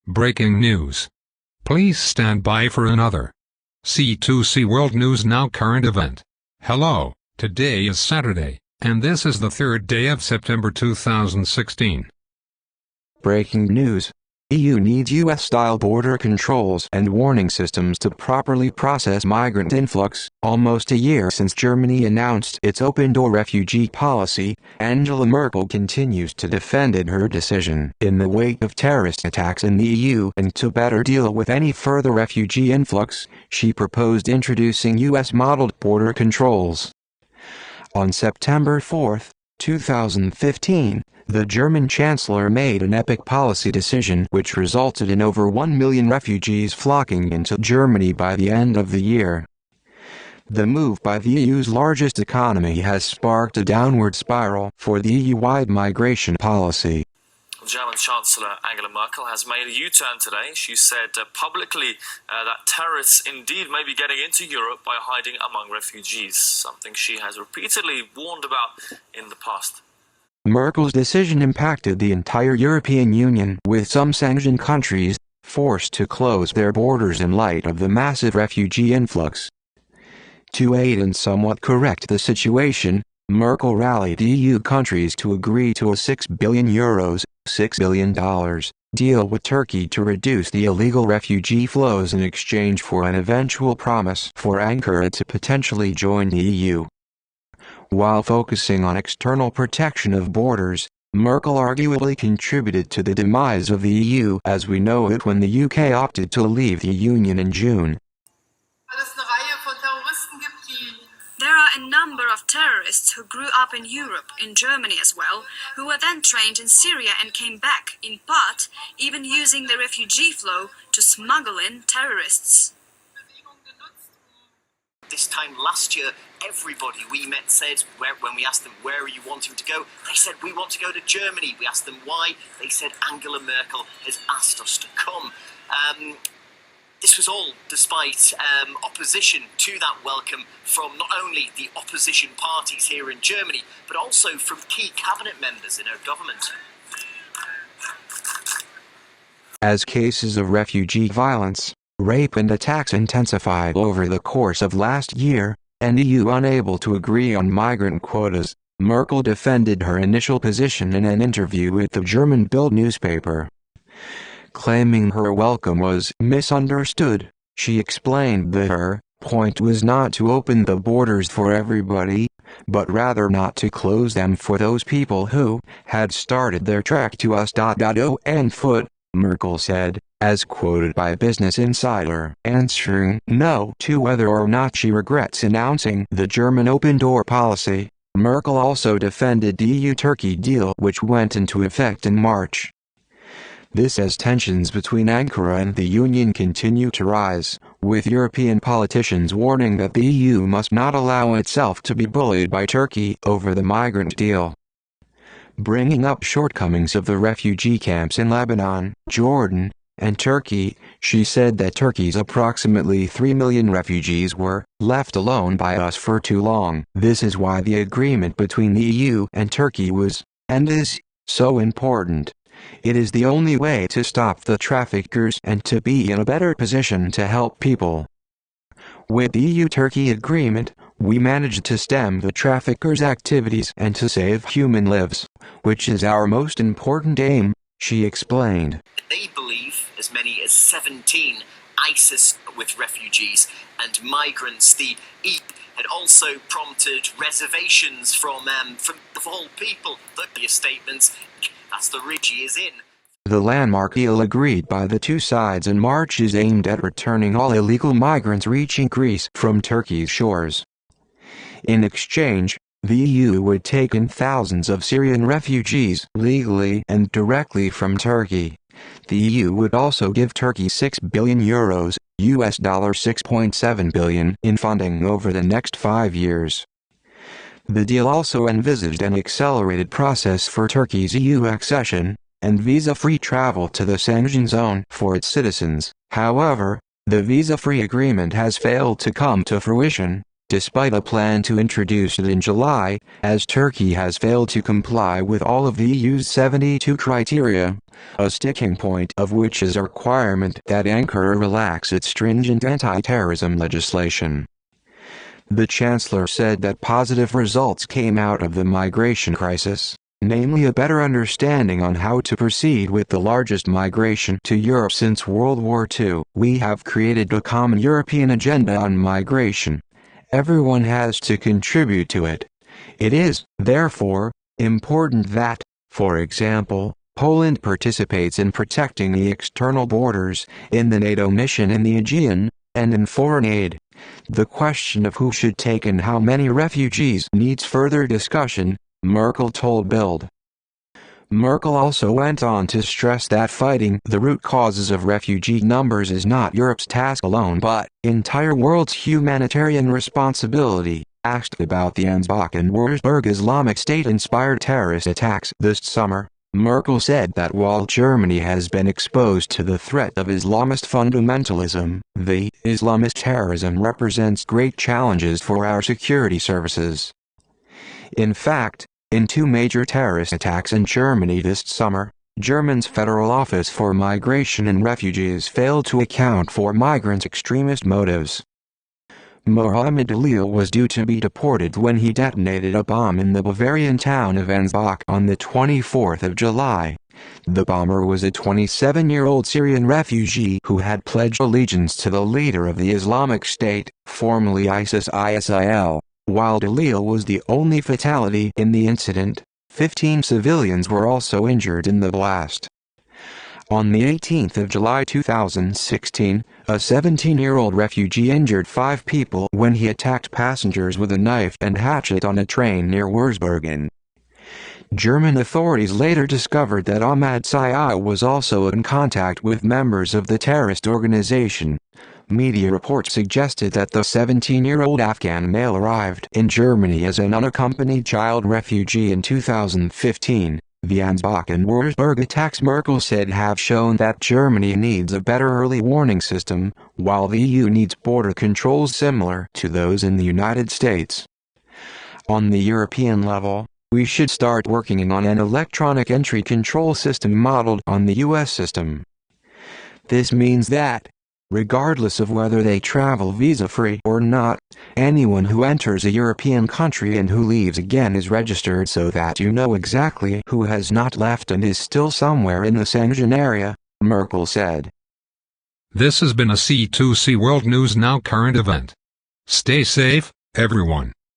Breaking news. Please stand by for another C2C World News Now current event. Hello, today is Saturday, and this is the 3rd day of September 2016. Breaking news. EU needs US-style border controls and warning systems to properly process migrant influx. Almost a year since Germany announced its open-door refugee policy, Angela Merkel continues to defend her decision. In the wake of terrorist attacks in the EU and to better deal with any further refugee influx, she proposed introducing US-modeled border controls. On September 4, 2015, the German Chancellor made an epic policy decision which resulted in over 1 million refugees flocking into Germany by the end of the year. The move by the EU's largest economy has sparked a downward spiral for the EU-wide migration policy. German Chancellor Angela Merkel has made a U-turn today. She said publicly that terrorists indeed may be getting into Europe by hiding among refugees, something she has repeatedly warned about in the past. Merkel's decision impacted the entire European Union, with some sanctioned countries forced to close their borders in light of the massive refugee influx. To aid and somewhat correct the situation, Merkel rallied EU countries to agree to a €6 billion $6 billion deal with Turkey to reduce the illegal refugee flows in exchange for an eventual promise for Ankara to potentially join the EU. While focusing on external protection of borders, Merkel arguably contributed to the demise of the EU as we know it when the UK opted to leave the Union in June. There are a number of terrorists who grew up in Europe, in Germany as well, who were then trained in Syria and came back, in part, even using the refugee flow to smuggle in terrorists. This time last year, everybody we met said, when we asked them, where are you wanting to go? They said, we want to go to Germany. We asked them why. They said, Angela Merkel has asked us to come. This was all despite opposition to that welcome from not only the opposition parties here in Germany, but also from key cabinet members in her government. As cases of refugee violence, rape and attacks intensified over the course of last year, and EU unable to agree on migrant quotas, Merkel defended her initial position in an interview with the German Bild newspaper. Claiming her welcome was misunderstood, she explained that her point was not to open the borders for everybody, but rather not to close them for those people who had started their trek to us. On foot, Merkel said, as quoted by Business Insider, answering no to whether or not she regrets announcing the German open-door policy. Merkel also defended the EU-Turkey deal which went into effect in March. This as tensions between Ankara and the Union continue to rise, with European politicians warning that the EU must not allow itself to be bullied by Turkey over the migrant deal. Bringing up shortcomings of the refugee camps in Lebanon, Jordan, and Turkey, she said that Turkey's approximately 3 million refugees were left alone by us for too long. This is why the agreement between the EU and Turkey was, and is, so important. It is the only way to stop the traffickers and to be in a better position to help people. With the EU-Turkey agreement, we managed to stem the traffickers' activities and to save human lives, which is our most important aim, she explained. They believe as many as 17 ISIS with refugees and migrants. The EU had also prompted reservations from the whole people. The statements, that's the ridge he is in. The landmark deal agreed by the two sides in March is aimed at returning all illegal migrants reaching Greece from Turkey's shores. In exchange, the EU would take in thousands of Syrian refugees legally and directly from Turkey. The EU would also give Turkey €6 billion $6.7 billion in funding over the next 5 years. The deal also envisaged an accelerated process for Turkey's EU accession, and visa-free travel to the Schengen zone for its citizens. However, the visa-free agreement has failed to come to fruition, despite a plan to introduce it in July, as Turkey has failed to comply with all of the EU's 72 criteria, a sticking point of which is a requirement that Ankara relax its stringent anti-terrorism legislation. The Chancellor said that positive results came out of the migration crisis, namely a better understanding on how to proceed with the largest migration to Europe since World War II. We have created a common European agenda on migration. Everyone has to contribute to it. It is, therefore, important that, for example, Poland participates in protecting the external borders, in the NATO mission in the Aegean, and in foreign aid. The question of who should take and how many refugees needs further discussion, Merkel told Bild. Merkel also went on to stress that fighting the root causes of refugee numbers is not Europe's task alone but entire world's humanitarian responsibility. Asked about the Ansbach and Wurzburg Islamic State-inspired terrorist attacks this summer, Merkel said that while Germany has been exposed to the threat of Islamist fundamentalism, the Islamist terrorism represents great challenges for our security services. In fact, in two major terrorist attacks in Germany this summer, Germany's Federal Office for Migration and Refugees failed to account for migrants' extremist motives. Mohammed Dalil was due to be deported when he detonated a bomb in the Bavarian town of Ansbach on the 24th of July. The bomber was a 27-year-old Syrian refugee who had pledged allegiance to the leader of the Islamic State, formerly ISIS-ISIL. While Dalil was the only fatality in the incident, 15 civilians were also injured in the blast. On the 18th of July 2016, a 17-year-old refugee injured 5 people when he attacked passengers with a knife and hatchet on a train near Wurzburg. German authorities later discovered that Ahmad Sayah was also in contact with members of the terrorist organization. Media reports suggested that the 17-year-old Afghan male arrived in Germany as an unaccompanied child refugee in 2015. The Ansbach and Wurzburg attacks, Merkel said, have shown that Germany needs a better early warning system, while the EU needs border controls similar to those in the United States. On the European level, we should start working on an electronic entry control system modeled on the US system. This means that, regardless of whether they travel visa-free or not, anyone who enters a European country and who leaves again is registered so that you know exactly who has not left and is still somewhere in the Schengen area, Merkel said. This has been a C2C World News Now current event. Stay safe, everyone.